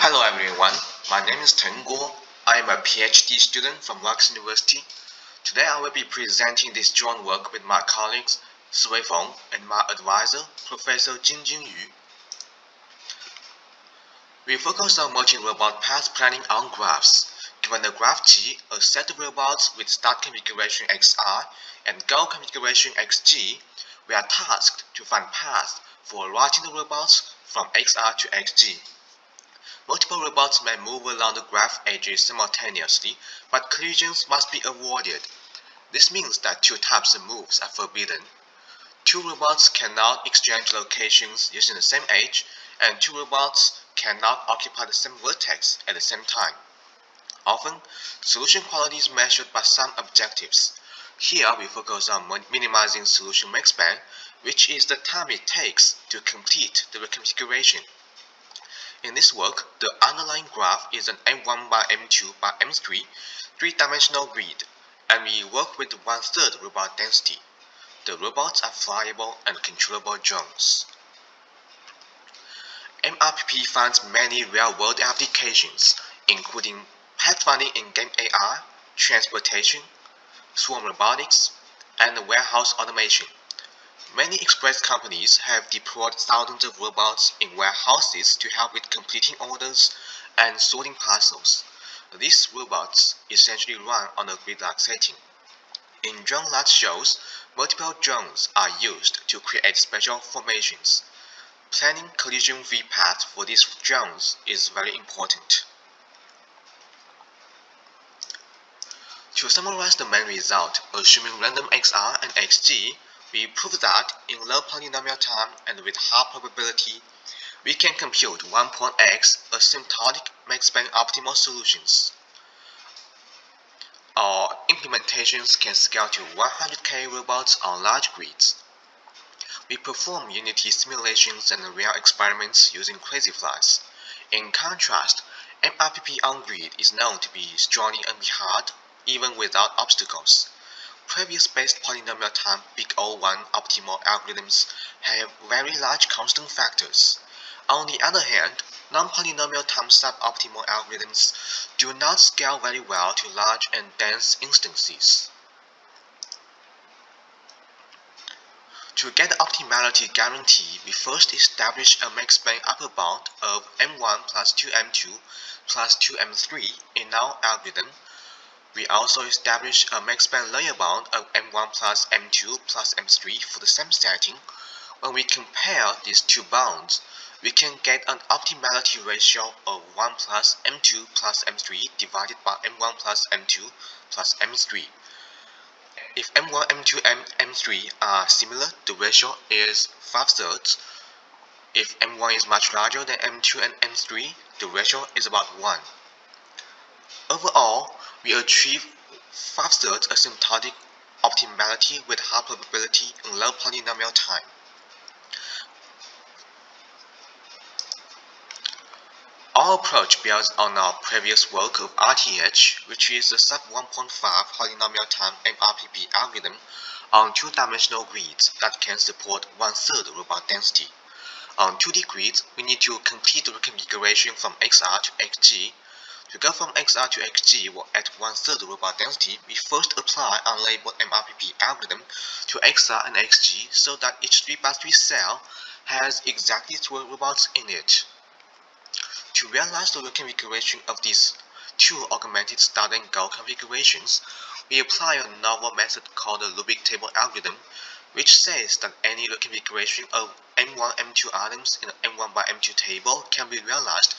Hello everyone, my name is Teng. I am a PhD student from Lux University. Today I will be presenting this joint work with my colleagues Feng and my advisor, Professor Jingjin. We focus on multi-robot path planning on graphs. Given a graph G, a set of robots with start configuration XI and goal configuration XG, we are tasked to find paths for routing the robots from XI to XG. Multiple robots may move along the graph edges simultaneously, but collisions must be avoided. This means that two types of moves are forbidden. Two robots cannot exchange locations using the same edge, and two robots cannot occupy the same vertex at the same time. Often, solution quality is measured by some objectives. Here we focus on minimizing solution makespan, which is the time it takes to complete the reconfiguration. In this work, the underlying graph is an M1 by M2 by M3 three-dimensional grid, and we work with 1/3 robot density. The robots are flyable and controllable drones. MRPP finds many real-world applications, including pathfinding in game AI, transportation, swarm robotics, and warehouse automation. Many express companies have deployed thousands of robots in warehouses to help with completing orders and sorting parcels. These robots essentially run on a grid-like setting. In drone-like shows, multiple drones are used to create special formations. Planning collision-free paths for these drones is very important. To summarize the main result, assuming random XR and XG, we prove that in low polynomial time and with high probability, we can compute 1.x asymptotic makespan optimal solutions. Our implementations can scale to 100K robots on large grids. We perform Unity simulations and real experiments using crazy flies. In contrast, MRPP on grid is known to be strongly unhard even without obstacles. Previous based polynomial time big O1 optimal algorithms have very large constant factors. On the other hand, non-polynomial time suboptimal algorithms do not scale very well to large and dense instances. To get the optimality guarantee, we first establish a makespan upper bound of M1 plus 2M2 plus 2M3 in our algorithm. We also establish a makespan lower bound of M1 plus M2 plus M3 for the same setting. When we compare these two bounds, we can get an optimality ratio of 1 plus M2 plus M3 divided by M1 plus M2 plus M3. If M1, M2, and M3 are similar, the ratio is 5/3. If M1 is much larger than M2 and M3, the ratio is about 1. Overall, we achieve 5/3 asymptotic optimality with high probability in low polynomial time. Our approach builds on our previous work of RTH, which is a sub 1.5 polynomial time MRPP algorithm on two-dimensional grids that can support 1/3 robot density. On 2D grids, we need to complete the reconfiguration from XR to XG. To go from XR to XG at 1/3 robot density, we first apply unlabeled MRPP algorithm to XR and XG so that each 3x3 cell has exactly 2 robots in it. To realize the reconfiguration of these two augmented start and goal configurations, we apply a novel method called the Rubik table algorithm, which says that any reconfiguration of M1, M2 items in the M1 by M2 table can be realized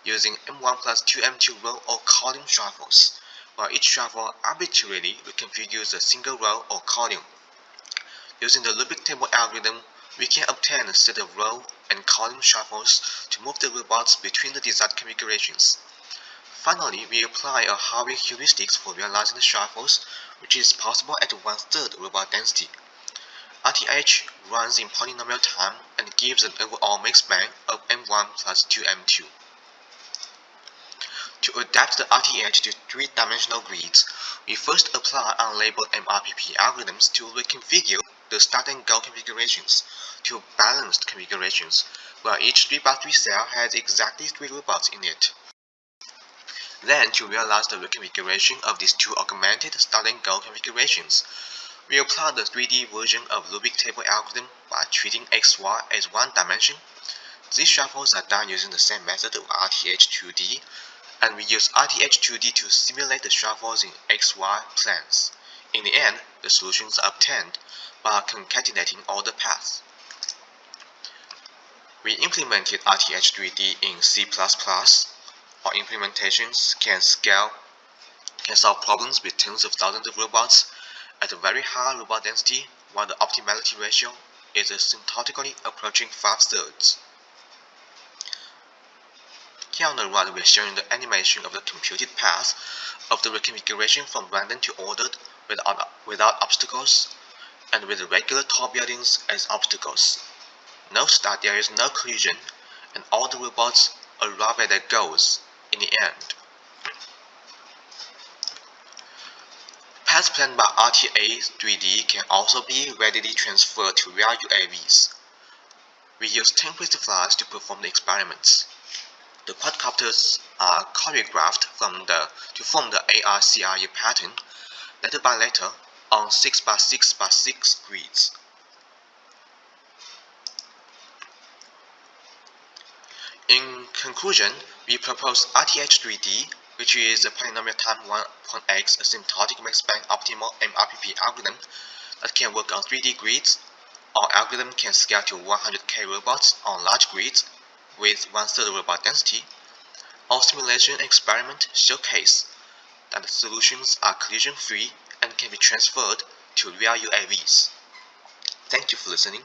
using M1 plus 2M2 row or column shuffles, while each shuffle arbitrarily reconfigures a single row or column. Using the Rubik table algorithm, we can obtain a set of row and column shuffles to move the robots between the desired configurations. Finally, we apply a Harvey heuristics for realizing the shuffles, which is possible at 1/3 robot density. RTH runs in polynomial time and gives an overall makespan of M1 plus 2M2. To adapt the RTH to three-dimensional grids, we first apply unlabeled MRPP algorithms to reconfigure the start and goal configurations to balanced configurations where each 3x3 cell has exactly 3 robots in it. Then, to realize the reconfiguration of these two augmented start-and-go configurations, we apply the 3D version of Rubik table algorithm by treating XY as one dimension. These shuffles are done using the same method of RTH2D, and we use RTH2D to simulate the shuffles in XY planes. In the end, the solutions are obtained by concatenating all the paths. We implemented RTH3D in C++. Our implementations can solve problems with tens of thousands of robots at a very high robot density, while the optimality ratio is asymptotically approaching 5/3. Here on the right, we are showing the animation of the computed path of the reconfiguration from random to ordered without obstacles, and with the regular tall buildings as obstacles. Note that there is no collision, and all the robots arrive at their goals in the end. Paths planned by RTA3D can also be readily transferred to real UAVs. We use Teng flies to perform the experiments. The quadcopters are choreographed to form the ARCRE pattern, letter by letter, on 6x6x6 grids. In conclusion, we propose RTH3D, which is a polynomial time 1.x asymptotic makespan optimal MRPP algorithm that can work on 3D grids. Our algorithm can scale to 100K robots on large grids with 1/3 robot density. Our simulation experiment showcase that the solutions are collision-free and can be transferred to real UAVs. Thank you for listening.